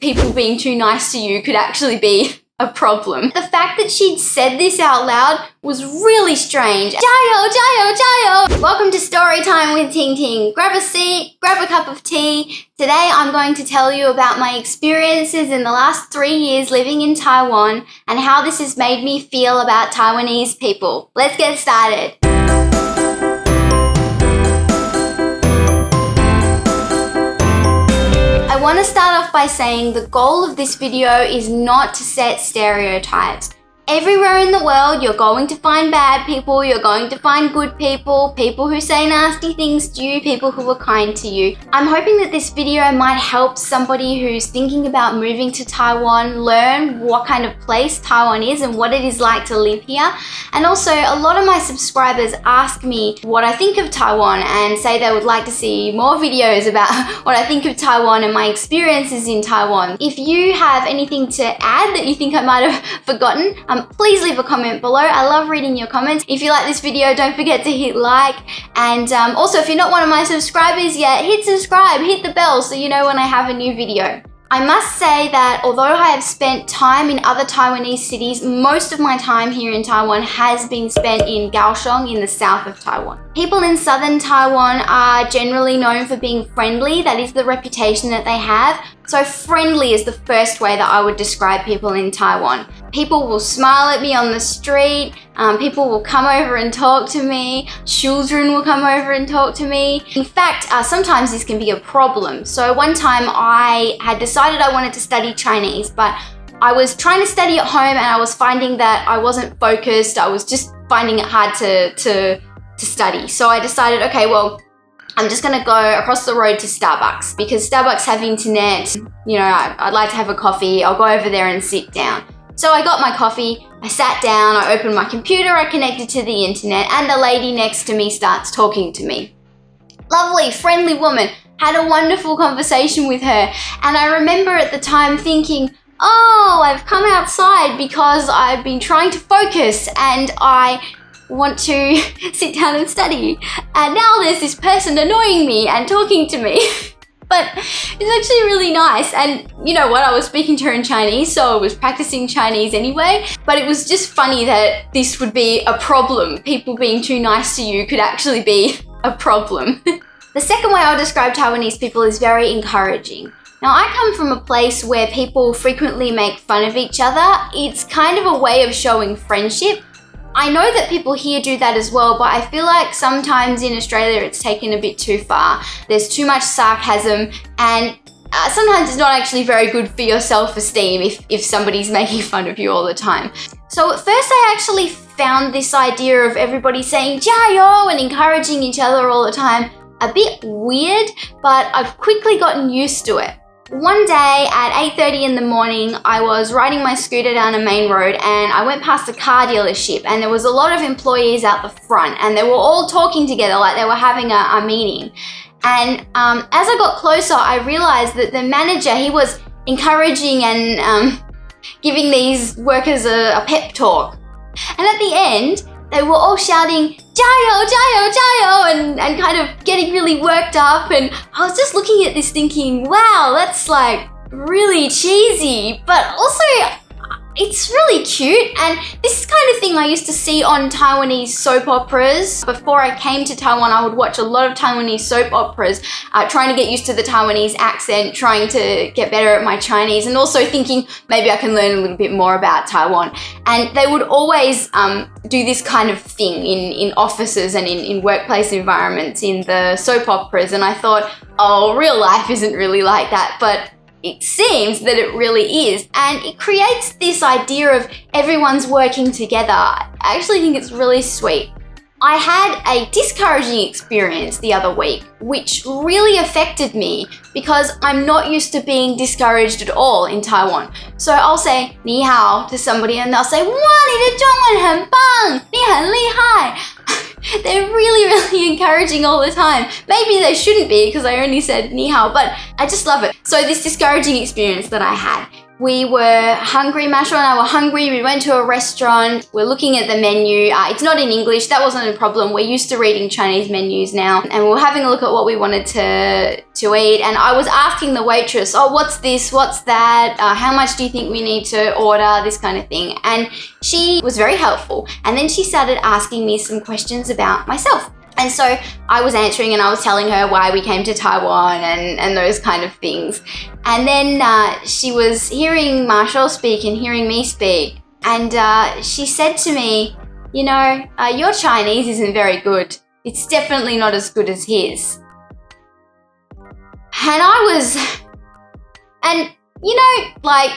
people being too nice to you could actually be a problem. The fact that she'd said this out loud was really strange. 加油,加油,加油! Welcome to story time with Ting Ting. Grab a seat, grab a cup of tea. Today I'm going to tell you about my experiences in the last 3 years living in Taiwan and how this has made me feel about Taiwanese people. Let's get started. I want to start off by saying the goal of this video is not to set stereotypes. Everywhere in the world, you're going to find bad people, you're going to find good people, people who say nasty things to you, people who are kind to you. I'm hoping that this video might help somebody who's thinking about moving to Taiwan learn what kind of place Taiwan is and what it is like to live here. And also, a lot of my subscribers ask me what I think of Taiwan and say they would like to see more videos about what I think of Taiwan and my experiences in Taiwan. If you have anything to add that you think I might have forgotten, please leave a comment below. I love reading your comments. If you like this video, don't forget to hit like. And also, if you're not one of my subscribers yet, hit subscribe, hit the bell so you know when I have a new video. I must say that although I have spent time in other Taiwanese cities, most of my time here in Taiwan has been spent in Kaohsiung in the south of Taiwan. People in southern Taiwan are generally known for being friendly. That is the reputation that they have. So friendly is the first way that I would describe people in Taiwan. People will smile at me on the street. People will come over and talk to me. Children will come over and talk to me. In fact, sometimes this can be a problem. So one time I had decided I wanted to study Chinese, but I was trying to study at home and I was finding that I wasn't focused. I was just finding it hard to study. So I decided, okay, well, I'm just gonna go across the road to Starbucks because Starbucks have internet. You know, I'd like to have a coffee. I'll go over there and sit down. So I got my coffee, I sat down, I opened my computer, I connected to the internet, and the lady next to me starts talking to me. Lovely, friendly woman, had a wonderful conversation with her. And I remember at the time thinking, oh, I've come outside because I've been trying to focus and I want to sit down and study. And now there's this person annoying me and talking to me. But it's actually really nice. And you know what? I was speaking to her in Chinese, so I was practicing Chinese anyway. But it was just funny that this would be a problem. People being too nice to you could actually be a problem. The second way I'll describe Taiwanese people is very encouraging. Now, I come from a place where people frequently make fun of each other. It's kind of a way of showing friendship. I know that people here do that as well, but I feel like sometimes in Australia it's taken a bit too far. There's too much sarcasm and sometimes it's not actually very good for your self-esteem if somebody's making fun of you all the time. So at first I actually found this idea of everybody saying 加油 and encouraging each other all the time a bit weird, but I've quickly gotten used to it. One day at 8:30 in the morning, I was riding my scooter down a main road and I went past a car dealership and there was a lot of employees out the front and they were all talking together like they were having a meeting. And as I got closer, I realized that the manager, he was encouraging and giving these workers a pep talk. And at the end, they were all shouting, 加油,加油,加油, and kind of getting really worked up. And I was just looking at this thinking, wow, that's like really cheesy, but also it's really cute. And this is kind of thing I used to see on Taiwanese soap operas. Before I came to Taiwan, I would watch a lot of Taiwanese soap operas, trying to get used to the Taiwanese accent, trying to get better at my Chinese, and also thinking maybe I can learn a little bit more about Taiwan. And they would always do this kind of thing in offices and in workplace environments in the soap operas. And I thought, oh, real life isn't really like that. But it seems that it really is, and it creates this idea of everyone's working together. I actually think it's really sweet. I had a discouraging experience the other week, which really affected me because I'm not used to being discouraged at all in Taiwan. So I'll say 你好 to somebody and they'll say 哇，你的中文很棒，你很厉害. They're really, really encouraging all the time. Maybe they shouldn't be because I only said 你好, but I just love it. So this discouraging experience that I had We were hungry, Marshall and I were hungry. We went to a restaurant. We're looking at the menu. It's not in English. That wasn't a problem. We're used to reading Chinese menus now. And we were having a look at what we wanted to eat. And I was asking the waitress, oh, what's this? What's that? How much do you think we need to order? This kind of thing. And she was very helpful. And then she started asking me some questions about myself. And so I was answering and I was telling her why we came to Taiwan and those kind of things. And then she was hearing Marshall speak and hearing me speak. And she said to me, you know, your Chinese isn't very good. It's definitely not as good as his. And you know, like,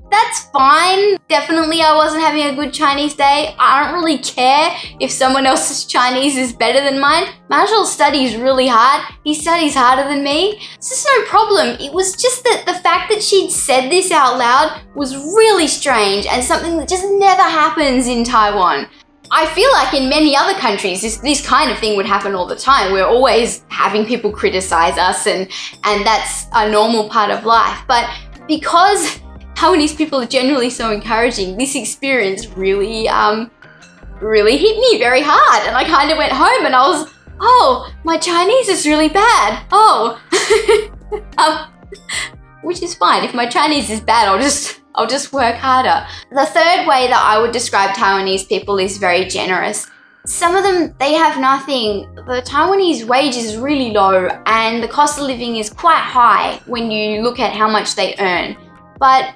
that's fine. Definitely I wasn't having a good Chinese day. I don't really care if someone else's Chinese is better than mine. Marshall studies really hard. He studies harder than me. It's just no problem. It was just that the fact that she'd said this out loud was really strange and something that just never happens in Taiwan. I feel like in many other countries, this kind of thing would happen all the time. We're always having people criticize us and that's a normal part of life. But because Taiwanese people are generally so encouraging, this experience really hit me very hard. And I kind of went home and I was, oh, my Chinese is really bad. Oh, which is fine. If my Chinese is bad, I'll just work harder. The third way that I would describe Taiwanese people is very generous. Some of them, they have nothing. The Taiwanese wage is really low and the cost of living is quite high when you look at how much they earn. But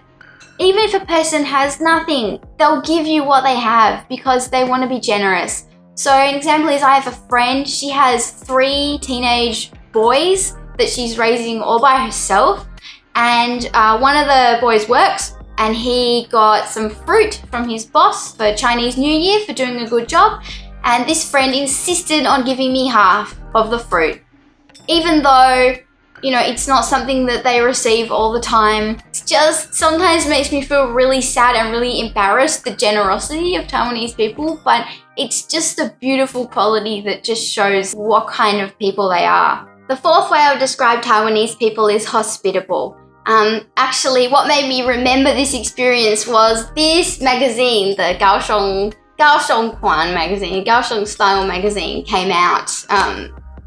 even if a person has nothing, they'll give you what they have because they want to be generous. So an example is I have a friend, she has 3 teenage boys that she's raising all by herself. And one of the boys works and he got some fruit from his boss for Chinese New Year for doing a good job. And this friend insisted on giving me half of the fruit. Even though, you know, it's not something that they receive all the time. It just sometimes makes me feel really sad and really embarrassed, the generosity of Taiwanese people, but it's just a beautiful quality that just shows what kind of people they are. The fourth way I would describe Taiwanese people is hospitable. Actually, what made me remember this experience was this magazine, the Kaohsiung Kwan magazine, Kaohsiung Style magazine came out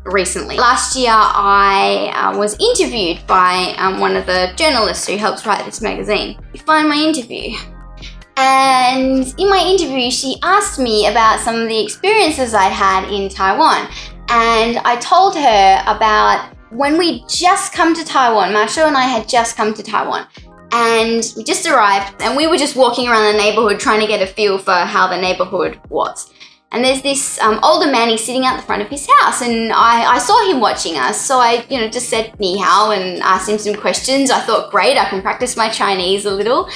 recently. Last year, I was interviewed by one of the journalists who helps write this magazine. You find my interview. And in my interview, she asked me about some of the experiences I'd had in Taiwan. And I told her about when we just come to Taiwan. Marshall and I had just come to Taiwan. And we just arrived and we were just walking around the neighborhood trying to get a feel for how the neighborhood was. And there's this older man, he's sitting out the front of his house and I saw him watching us. So I, just said ni hao and asked him some questions. I thought, great, I can practice my Chinese a little.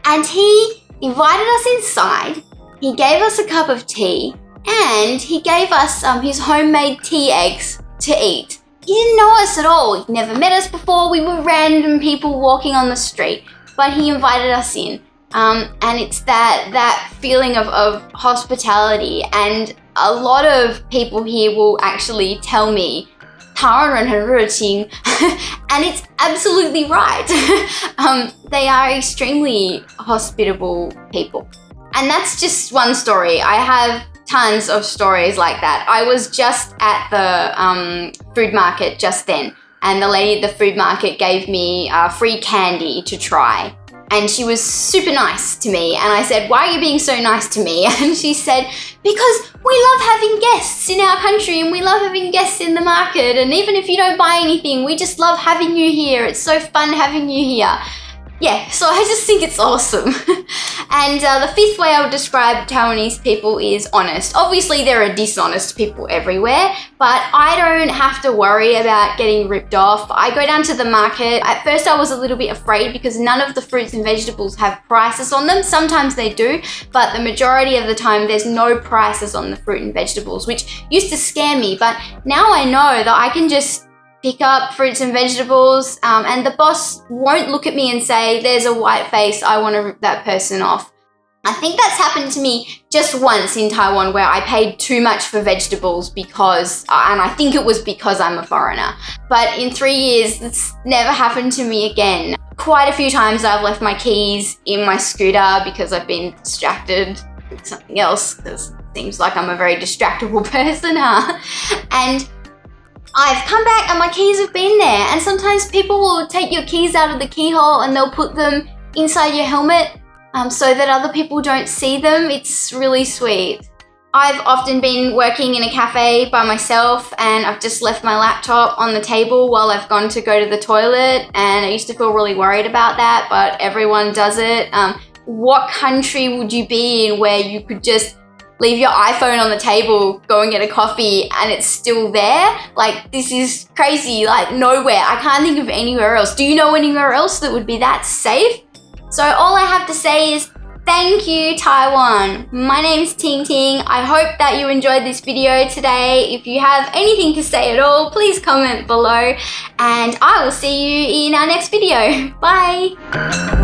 And he invited us inside. He gave us a cup of tea and he gave us his homemade tea eggs to eat. He didn't know us at all. He never met us before. We were random people walking on the street, but he invited us in. And it's that feeling of hospitality. And a lot of people here will actually tell me, 台湾人很热情, and it's absolutely right. They are extremely hospitable people. And that's just one story. I have tons of stories like that. I was just at the food market just then, and the lady at the food market gave me free candy to try. And she was super nice to me. And I said, why are you being so nice to me? And she said, because we love having guests in our country and we love having guests in the market. And even if you don't buy anything, we just love having you here. It's so fun having you here. Yeah, so I just think it's awesome. And the fifth way I would describe Taiwanese people is honest. Obviously, there are dishonest people everywhere, but I don't have to worry about getting ripped off. I go down to the market. At first, I was a little bit afraid because none of the fruits and vegetables have prices on them. Sometimes they do, but the majority of the time, there's no prices on the fruit and vegetables, which used to scare me. But now I know that I can just pick up fruits and vegetables and the boss won't look at me and say, there's a white face, I want to rip that person off. I think that's happened to me just once in Taiwan where I paid too much for vegetables because, and I think it was because I'm a foreigner. But in 3 years, it's never happened to me again. quite a few times I've left my keys in my scooter because I've been distracted with something else, because it seems like I'm a very distractible person, huh? And I've come back and my keys have been there, and sometimes people will take your keys out of the keyhole and they'll put them inside your helmet so that other people don't see them. It's really sweet. I've often been working in a cafe by myself and I've just left my laptop on the table while I've gone to go to the toilet, and I used to feel really worried about that, but everyone does it. What country would you be in where you could just leave your iPhone on the table, go and get a coffee, and it's still there? Like, this is crazy, like nowhere. I can't think of anywhere else. Do you know anywhere else that would be that safe? So all I have to say is thank you, Taiwan. My name is Ting Ting. I hope that you enjoyed this video today. If you have anything to say at all, please comment below, and I will see you in our next video. Bye.